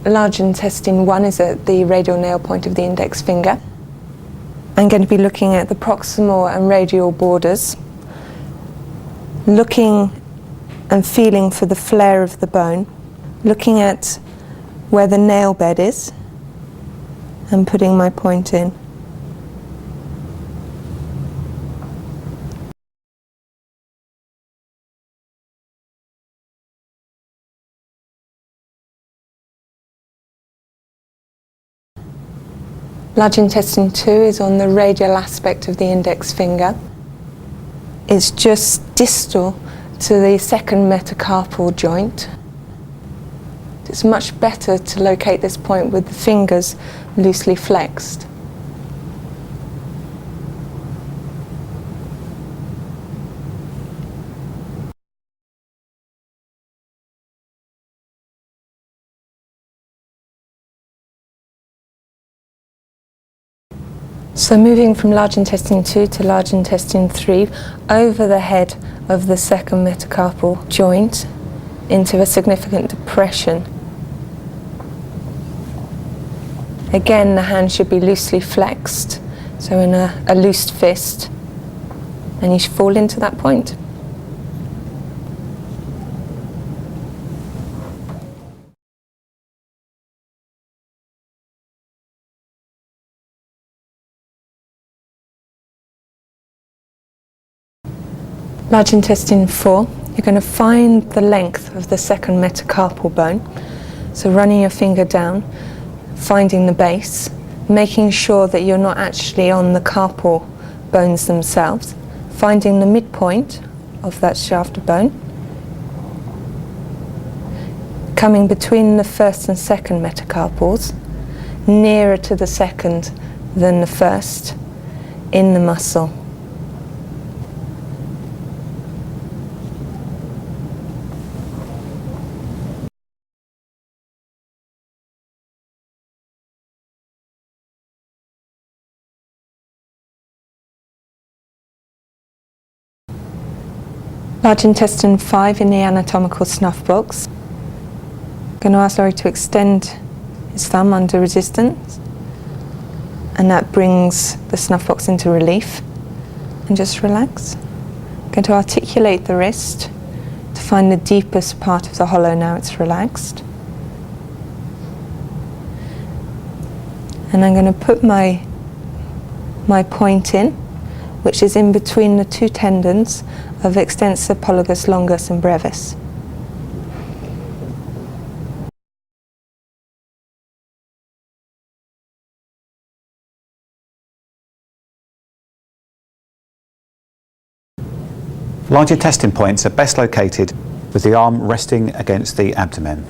Large intestine 1 is at the radial nail point of the index finger. I'm going to be looking at the proximal and radial borders, looking and feeling for the flare of the bone, looking at where the nail bed is and putting my point in. Large intestine 2 is on the radial aspect of the index finger. It's just distal to the second metacarpal joint. It's much better to locate this point with the fingers loosely flexed. So moving from large intestine 2 to large intestine 3, over the head of the second metacarpal joint into a significant depression. Again, the hand should be loosely flexed, so in a loosed fist, and you should fall into that point. Large intestine 4, you're going to find the length of the second metacarpal bone. So running your finger down, finding the base, making sure that you're not actually on the carpal bones themselves, finding the midpoint of that shaft of bone, coming between the first and second metacarpals, nearer to the second than the first in the muscle. Large intestine 5 in the anatomical snuff box. I'm going to ask Laurie to extend his thumb under resistance, and that brings the snuff box into relief. And just relax. I'm going to articulate the wrist to find the deepest part of the hollow now it's relaxed. And I'm going to put my point in, which is in between the two tendons of extensor pollicis longus and brevis. Large intestine points are best located with the arm resting against the abdomen.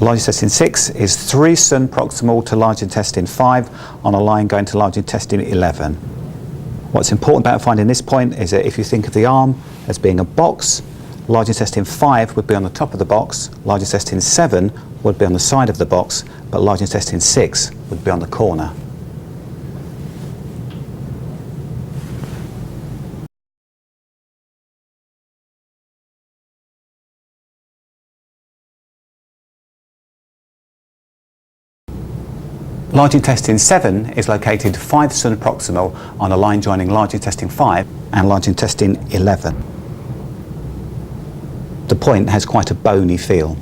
Large intestine 6 is 3 cm proximal to large intestine 5 on a line going to large intestine 11. What's important about finding this point is that if you think of the arm as being a box, large intestine 5 would be on the top of the box, large intestine 7 would be on the side of the box, but large intestine 6 would be on the corner. Large intestine 7 is located 5 cm proximal on a line joining large intestine 5 and large intestine 11. The point has quite a bony feel.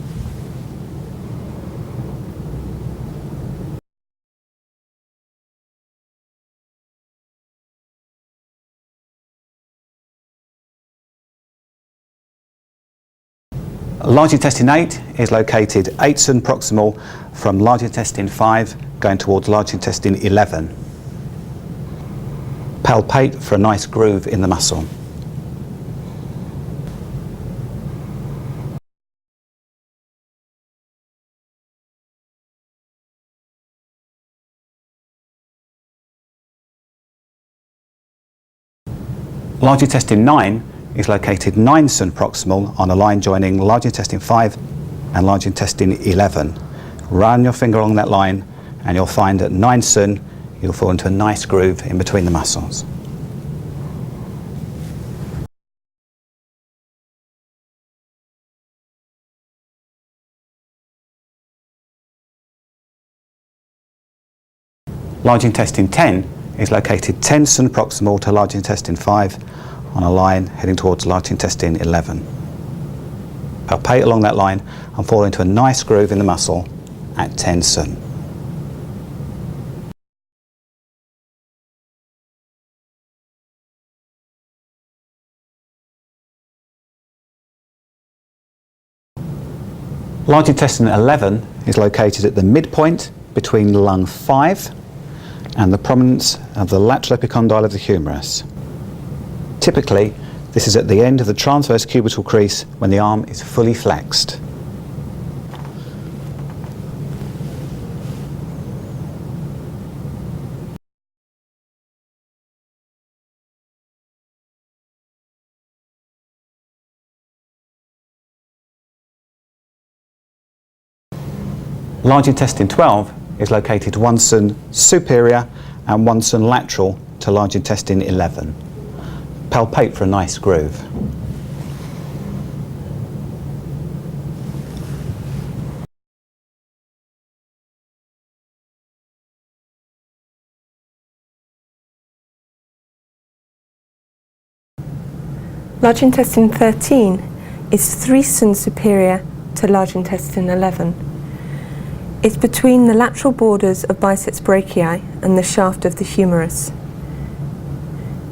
Large intestine 8 is located 8 cm proximal from large intestine 5 going towards large intestine 11. Palpate for a nice groove in the muscle. Large intestine 9 is located 9 cm proximal on a line joining large intestine 5 and large intestine 11. Run your finger along that line and you'll find at 9 cm you'll fall into a nice groove in between the muscles. Large intestine 10 is located 10 cm proximal to large intestine 5 on a line heading towards large intestine 11. Palpate along that line and fall into a nice groove in the muscle at 10 cm. Large intestine 11 is located at the midpoint between lung 5 and the prominence of the lateral epicondyle of the humerus. Typically, this is at the end of the transverse cubital crease when the arm is fully flexed. Large intestine 12 is located 1 cm superior and 1 cm lateral to large intestine 11. Palpate for a nice groove. Large intestine 13 is 3 cm superior to large intestine 11. It's between the lateral borders of biceps brachii and the shaft of the humerus.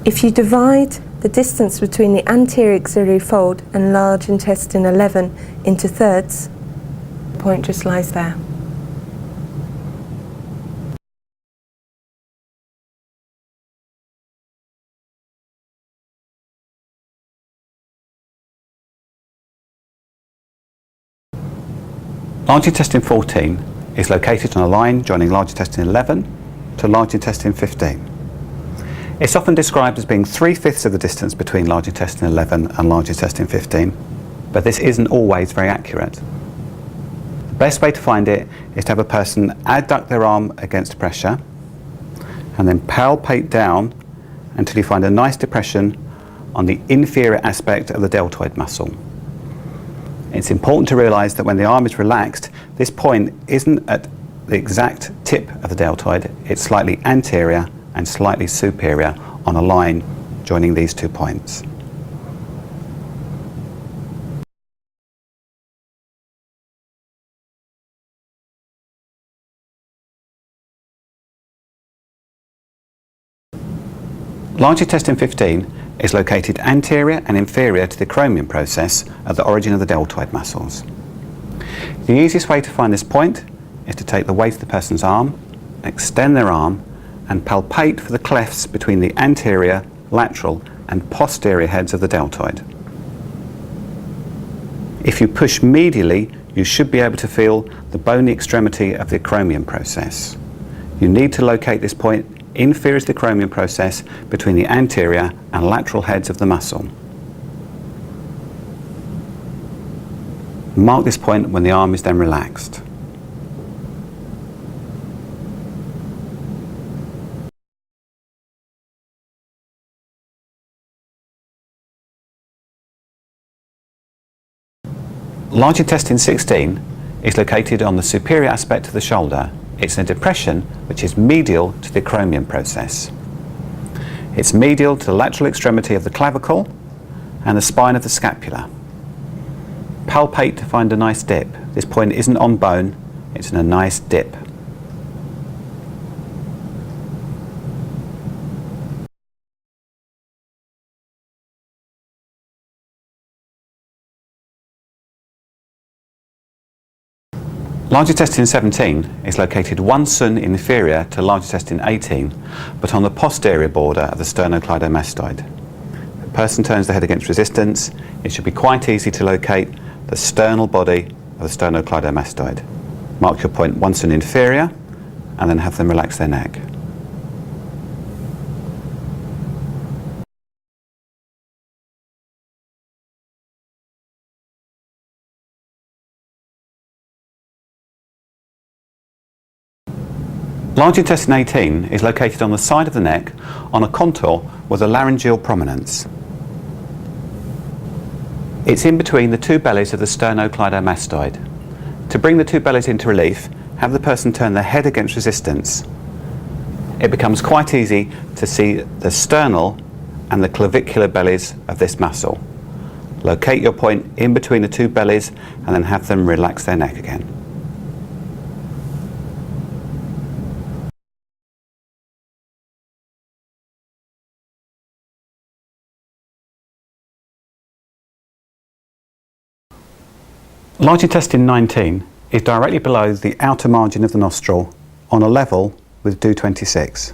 If you divide the distance between the anterior axillary fold and large intestine 11 into thirds, the point just lies there. Large intestine 14 is located on a line joining large intestine 11 to large intestine 15. It's often described as being 3/5 of the distance between large intestine 11 and large intestine 15, but this isn't always very accurate. The best way to find it is to have a person adduct their arm against pressure and then palpate down until you find a nice depression on the inferior aspect of the deltoid muscle. It's important to realise that when the arm is relaxed, this point isn't at the exact tip of the deltoid, it's slightly anterior and slightly superior on a line joining these 2 points. Large intestine 15 is located anterior and inferior to the acromion process at the origin of the deltoid muscles. The easiest way to find this point is to take the weight of the person's arm, extend their arm, and palpate for the clefts between the anterior, lateral, and posterior heads of the deltoid. If you push medially, you should be able to feel the bony extremity of the acromion process. You need to locate this point inferior to the acromion process between the anterior and lateral heads of the muscle. Mark this point when the arm is then relaxed. Large intestine 16 is located on the superior aspect of the shoulder. It's in a depression which is medial to the acromion process. It's medial to the lateral extremity of the clavicle and the spine of the scapula. Palpate to find a nice dip. This point isn't on bone, it's in a nice dip. Large intestine 17 is located 1 cm inferior to large intestine 18, but on the posterior border of the sternocleidomastoid. If the person turns the head against resistance, it should be quite easy to locate the sternal body of the sternocleidomastoid. Mark your point 1 cm inferior, and then have them relax their neck. Large intestine 18 is located on the side of the neck on a contour with a laryngeal prominence. It's in between the 2 bellies of the sternocleidomastoid. To bring the 2 bellies into relief, have the person turn their head against resistance. it becomes quite easy to see the sternal and the clavicular bellies of this muscle. Locate your point in between the two bellies and then have them relax their neck again. Large intestine 19 is directly below the outer margin of the nostril on a level with DO26.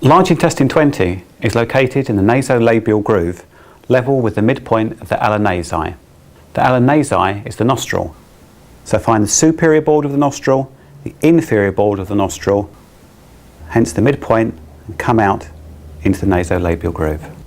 Large intestine 20 is located in the nasolabial groove, level with the midpoint of the ala nasi. The ala nasi is the nostril, so find the superior border of the nostril, the inferior border of the nostril, hence the midpoint, and come out into the nasolabial groove.